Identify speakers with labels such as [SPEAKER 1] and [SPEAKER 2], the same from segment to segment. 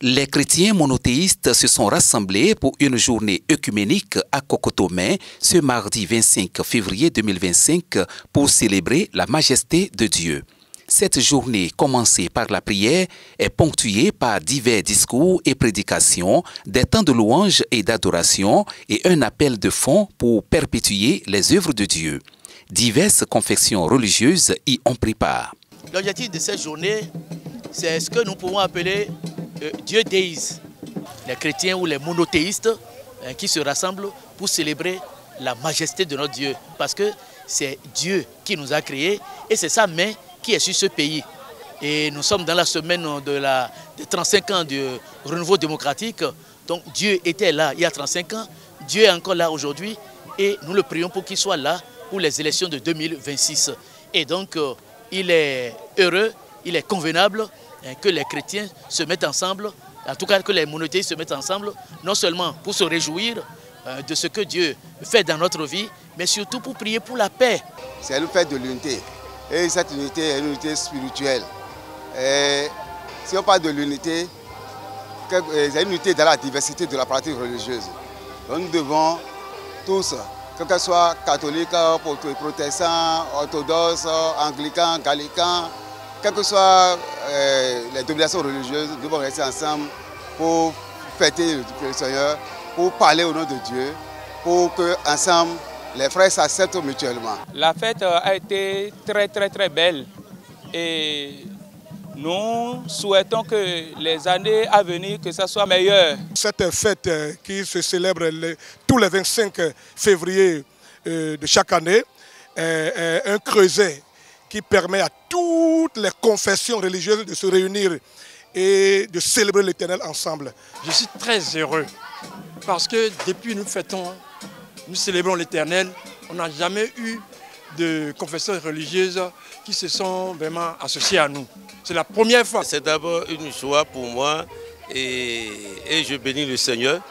[SPEAKER 1] Les chrétiens monothéistes se sont rassemblés pour une journée œcuménique à Cocotomé ce mardi 25 février 2025 pour célébrer la majesté de Dieu. Cette journée, commencée par la prière, est ponctuée par divers discours et prédications, des temps de louange et d'adoration et un appel de fonds pour perpétuer les œuvres de Dieu. Diverses confessions religieuses y ont pris part.
[SPEAKER 2] L'objectif de cette journée, c'est ce que nous pouvons appeler Dieu déise. Les chrétiens ou les monothéistes qui se rassemblent pour célébrer la majesté de notre Dieu. Parce que c'est Dieu qui nous a créés et c'est sa main qui est sur ce pays. Et nous sommes dans la semaine des 35 ans du renouveau démocratique. Donc Dieu était là il y a 35 ans, Dieu est encore là aujourd'hui et nous le prions pour qu'il soit là pour les élections de 2026. Et donc il est heureux, il est convenable que les chrétiens se mettent ensemble, en tout cas que les monothéistes se mettent ensemble, non seulement pour se réjouir de ce que Dieu fait dans notre vie, mais surtout pour prier pour la paix.
[SPEAKER 3] C'est le fait de l'unité. Et cette unité est une unité spirituelle. Et si on parle de l'unité, c'est une unité dans la diversité de la pratique religieuse. Donc nous devons tous, que ce soit catholiques, protestants, orthodoxes, anglicans, gallicans, quelles que soient les dominations religieuses, nous devons rester ensemble pour fêter le Seigneur, pour parler au nom de Dieu, pour qu'ensemble, les frères s'acceptent mutuellement.
[SPEAKER 4] La fête a été très belle et nous souhaitons que les années à venir, que ça soit meilleur.
[SPEAKER 5] Cette fête qui se célèbre tous les 25 février de chaque année est un creuset qui permet à toutes les confessions religieuses de se réunir et de célébrer l'Éternel ensemble.
[SPEAKER 6] Je suis très heureux parce que depuis nous célébrons l'Éternel, on n'a jamais eu de confessions religieuses qui se sont vraiment associées à nous. C'est la première fois.
[SPEAKER 7] C'est d'abord une joie pour moi et je bénis le Seigneur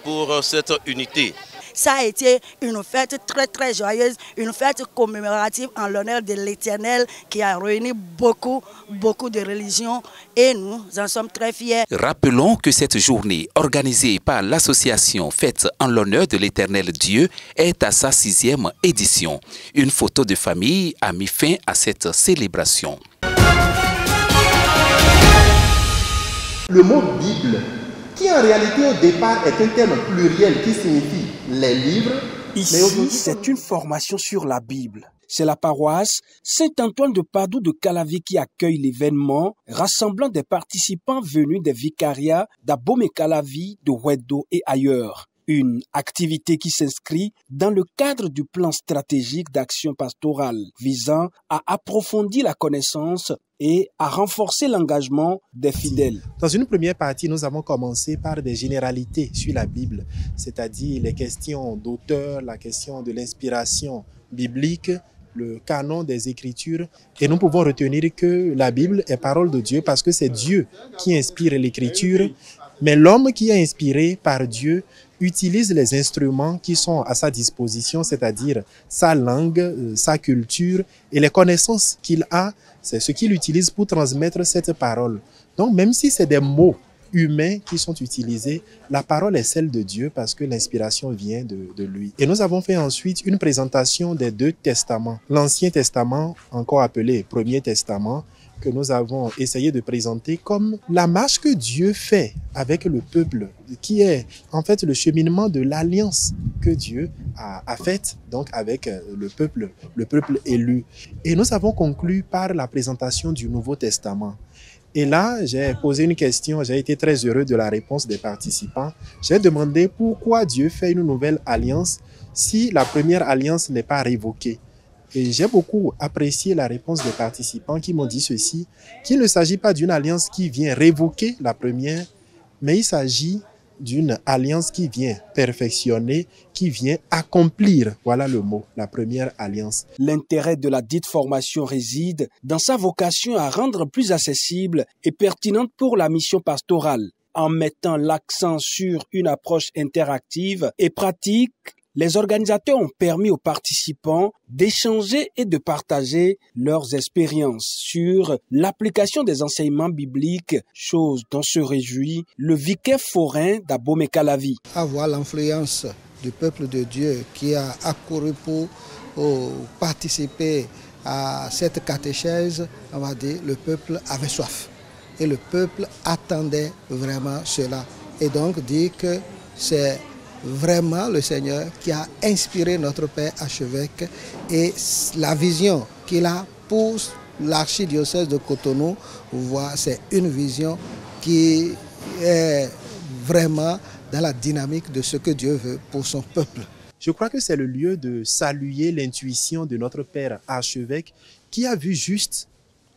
[SPEAKER 7] pour cette unité.
[SPEAKER 8] Ça a été une fête très joyeuse, une fête commémorative en l'honneur de l'Éternel qui a réuni beaucoup de religions et nous en sommes très fiers.
[SPEAKER 1] Rappelons que cette journée organisée par l'association Fête en l'honneur de l'Éternel Dieu est à sa 6e édition. Une photo de famille a mis fin à cette célébration.
[SPEAKER 9] Le mot Bible, qui en réalité au départ est un terme pluriel qui signifie les livres.
[SPEAKER 10] Ici, c'est une formation sur la Bible. C'est la paroisse Saint-Antoine de Padoue de Calavi qui accueille l'événement, rassemblant des participants venus des vicariats d'Abomey-Calavi, de Ouedo et ailleurs. Une activité qui s'inscrit dans le cadre du plan stratégique d'action pastorale visant à approfondir la connaissance et à renforcer l'engagement des fidèles.
[SPEAKER 11] Dans une première partie, nous avons commencé par des généralités sur la Bible, c'est-à-dire les questions d'auteur, la question de l'inspiration biblique, le canon des Écritures. Et nous pouvons retenir que la Bible est parole de Dieu parce que c'est Dieu qui inspire l'Écriture, mais l'homme qui est inspiré par Dieu utilise les instruments qui sont à sa disposition, c'est-à-dire sa langue, sa culture et les connaissances qu'il a, c'est ce qu'il utilise pour transmettre cette parole. Donc même si c'est des mots humains qui sont utilisés, la parole est celle de Dieu parce que l'inspiration vient de lui. Et nous avons fait ensuite une présentation des 2 testaments. L'Ancien Testament, encore appelé Premier Testament, que nous avons essayé de présenter comme la marche que Dieu fait avec le peuple, qui est en fait le cheminement de l'alliance que Dieu a faite donc avec le peuple élu. Et nous avons conclu par la présentation du Nouveau Testament. Et là, j'ai posé une question, j'ai été très heureux de la réponse des participants. J'ai demandé pourquoi Dieu fait une nouvelle alliance si la première alliance n'est pas révoquée. Et j'ai beaucoup apprécié la réponse des participants qui m'ont dit ceci, qu'il ne s'agit pas d'une alliance qui vient révoquer la première, mais il s'agit d'une alliance qui vient perfectionner, qui vient accomplir, voilà le mot, la première alliance.
[SPEAKER 10] L'intérêt de la dite formation réside dans sa vocation à rendre plus accessible et pertinente pour la mission pastorale, en mettant l'accent sur une approche interactive et pratique les organisateurs ont permis aux participants d'échanger et de partager leurs expériences sur l'application des enseignements bibliques, chose dont se réjouit le vicaire forain d'Abomey-Calavi.
[SPEAKER 12] Avoir l'influence du peuple de Dieu qui a accouru pour participer à cette catéchèse, on va dire, le peuple avait soif. Et le peuple attendait vraiment cela. Et donc dit que c'est vraiment le Seigneur qui a inspiré notre Père archevêque et la vision qu'il a pour l'archidiocèse de Cotonou, c'est une vision qui est vraiment dans la dynamique de ce que Dieu veut pour son peuple.
[SPEAKER 11] Je crois que c'est le lieu de saluer l'intuition de notre Père archevêque qui a vu juste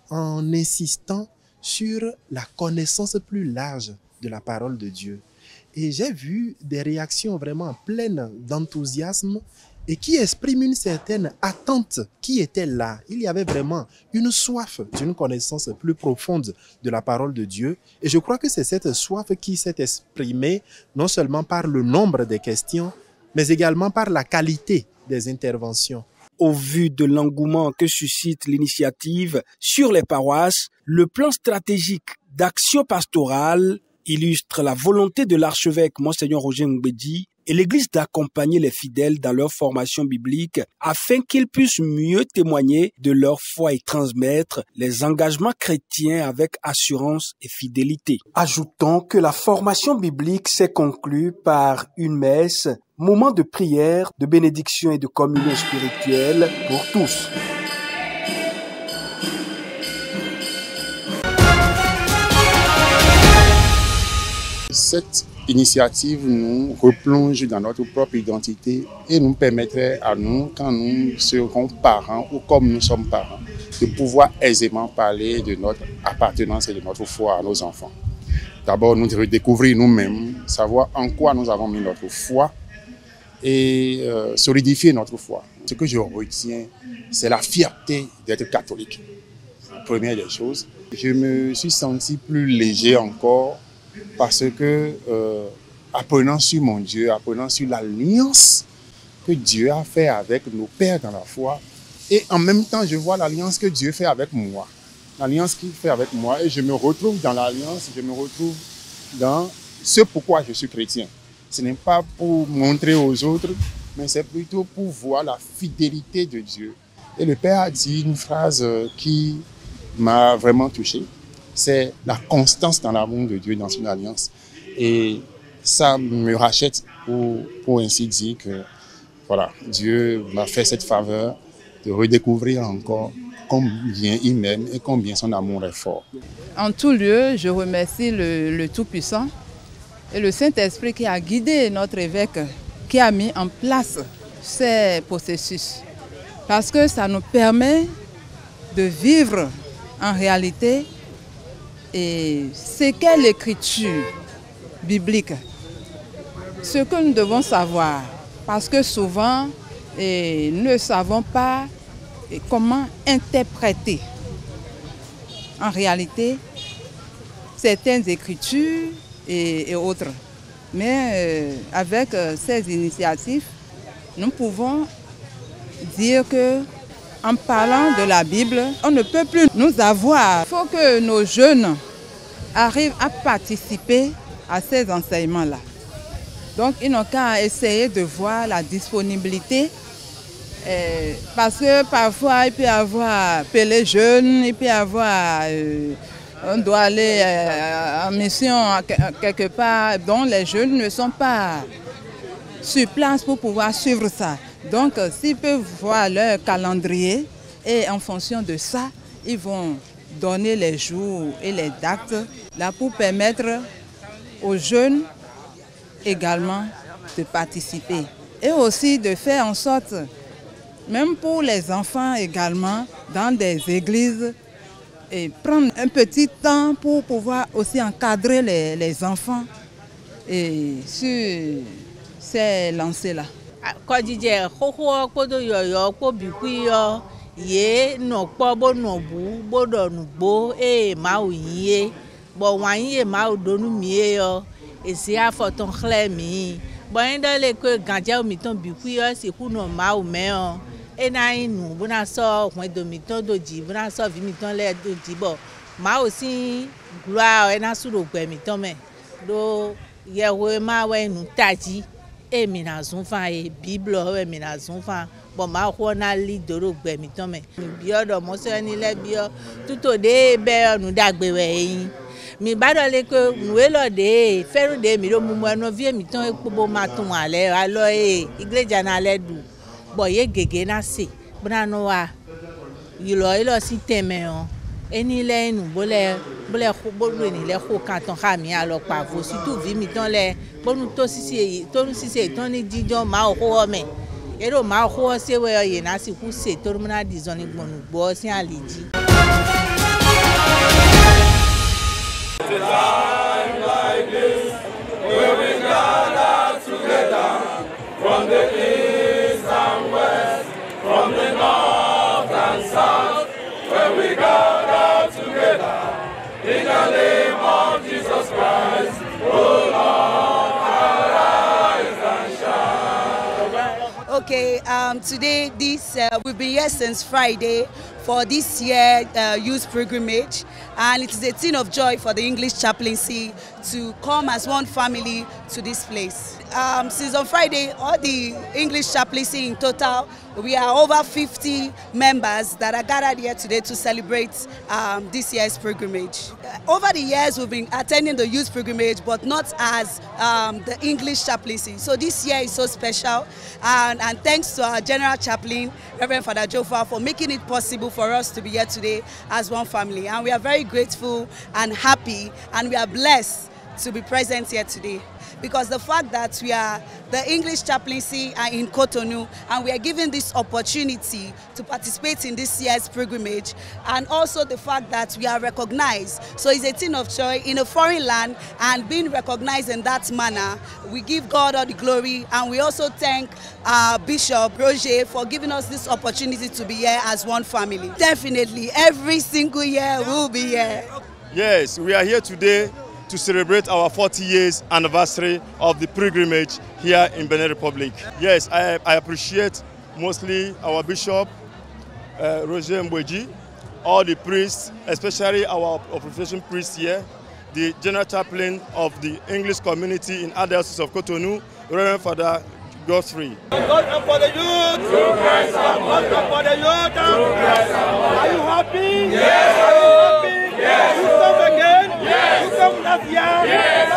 [SPEAKER 11] en insistant sur la connaissance plus large de la parole de Dieu. Et j'ai vu des réactions vraiment pleines d'enthousiasme et qui expriment une certaine attente qui était là. Il y avait vraiment une soif d'une connaissance plus profonde de la parole de Dieu. Et je crois que c'est cette soif qui s'est exprimée non seulement par le nombre des questions, mais également par la qualité des interventions.
[SPEAKER 10] Au vu de l'engouement que suscite l'initiative sur les paroisses, le plan stratégique d'action pastorale illustre la volonté de l'archevêque Monseigneur Roger Ngbedi et l'Église d'accompagner les fidèles dans leur formation biblique afin qu'ils puissent mieux témoigner de leur foi et transmettre les engagements chrétiens avec assurance et fidélité. Ajoutons que la formation biblique s'est conclue par une messe, moment de prière, de bénédiction et de communion spirituelle pour tous.
[SPEAKER 13] Cette initiative nous replonge dans notre propre identité et nous permettrait à nous, quand nous serons parents ou comme nous sommes parents, de pouvoir aisément parler de notre appartenance et de notre foi à nos enfants. D'abord, nous redécouvrir nous-mêmes, savoir en quoi nous avons mis notre foi et solidifier notre foi. Ce que je retiens, c'est la fierté d'être catholique. La première des choses. Je me suis senti plus léger encore parce que, apprenant sur mon Dieu, apprenant sur l'alliance que Dieu a fait avec nos pères dans la foi, et en même temps, je vois l'alliance que Dieu fait avec moi. L'alliance qu'il fait avec moi, et je me retrouve dans l'alliance, je me retrouve dans ce pourquoi je suis chrétien. Ce n'est pas pour montrer aux autres, mais c'est plutôt pour voir la fidélité de Dieu. Et le Père a dit une phrase qui m'a vraiment touché. C'est la constance dans l'amour de Dieu dans une alliance. Et ça me rachète pour ainsi dire que voilà, Dieu m'a fait cette faveur de redécouvrir encore combien il m'aime et combien son amour est fort.
[SPEAKER 14] En tout lieu, je remercie le Tout-Puissant et le Saint-Esprit qui a guidé notre évêque, qui a mis en place ces processus. Parce que ça nous permet de vivre en réalité et ce qu'est l'écriture biblique, ce que nous devons savoir, parce que souvent nous ne savons pas comment interpréter en réalité certaines écritures et autres. Mais avec ces initiatives, nous pouvons dire que en parlant de la Bible, on ne peut plus nous avoir. Il faut que nos jeunes arrivent à participer à ces enseignements-là. Donc, ils n'ont qu'à essayer de voir la disponibilité. Parce que parfois, il peut y avoir les jeunes, il peut y avoir... on doit aller en mission quelque part, dont les jeunes ne sont pas sur place pour pouvoir suivre ça. Donc, s'ils peuvent voir leur calendrier et en fonction de ça, ils vont donner les jours et les dates là pour permettre aux jeunes également de participer. Et aussi de faire en sorte, même pour les enfants également, dans des églises, et prendre un petit temps pour pouvoir aussi encadrer les enfants et sur ces lancers-là.
[SPEAKER 15] Bon, dans les que Gandia ou Miton Bukuyo, c'est pour nos mains ou mains. Et na nous, bon, on sort, on est de Miton d'Odi, bon, on sort, Miton l'air d'Odi. Bon, ma aussi, gloire, et na sous le bois, Miton, mais. Do, y'a vraiment, ouais, nous tadi, et minazon, enfin, et Bible, ouais, minazon, enfin. Bon, ma on a lit de l'eau, Miton, mais. Bio, de mon soeur, ni les bio, tout au début, nous d'agbewe. Mi badale que nous elode faire de mi do mu no vie mi ton ekpo ma tun ale alo iglesia na le du boye gege na se bra no wa ilo si teme on eni le nu bole ni le ko kan ton ha mi alo pa vo surtout vi mi ton le bonu to sisi ton ni dijon ma o me ero ma o se we ye na si ku se to mu na dizon ni gbonu gbo si aliji.
[SPEAKER 16] At a time like this, where we gather together, from the east and west, from the north and south, where we gather together, in the name of Jesus Christ, oh Lord, arise and shine.
[SPEAKER 17] Okay, today we've been here since Friday for this year youth pilgrimage, and it is a thing of joy for the English chaplaincy to come as one family to this place. Since on Friday, all the English chaplaincy in total, we are over 50 members that are gathered here today to celebrate this year's pilgrimage. Over the years, we've been attending the youth pilgrimage, but not as the English chaplaincy. So this year is so special, and thanks to our General Chaplain, Reverend Father Jofa, for making it possible for us to be here today as one family. And we are very grateful and happy, and we are blessed to be present here today, because the fact that we are the English chaplaincy in Cotonou, and we are given this opportunity to participate in this year's pilgrimage, and also the fact that we are recognized. So it's a thing of joy in a foreign land, and being recognized in that manner, we give God all the glory, and we also thank Bishop Roger for giving us this opportunity to be here as one family. Definitely, every single year we'll be here.
[SPEAKER 18] Yes, we are here today to celebrate our 40 years anniversary of the pilgrimage here in Benin Republic. Yes, I appreciate mostly our Bishop, Roger Mbweji, all the priests, especially our profession priests here, the General Chaplain of the English community in Diocese of Cotonou, Reverend Father Godfrey.
[SPEAKER 16] God and for the youth. God and for the youth. Are you happy? Yes. Are you happy? Yes. You come again? Yes. You come last year? Yes.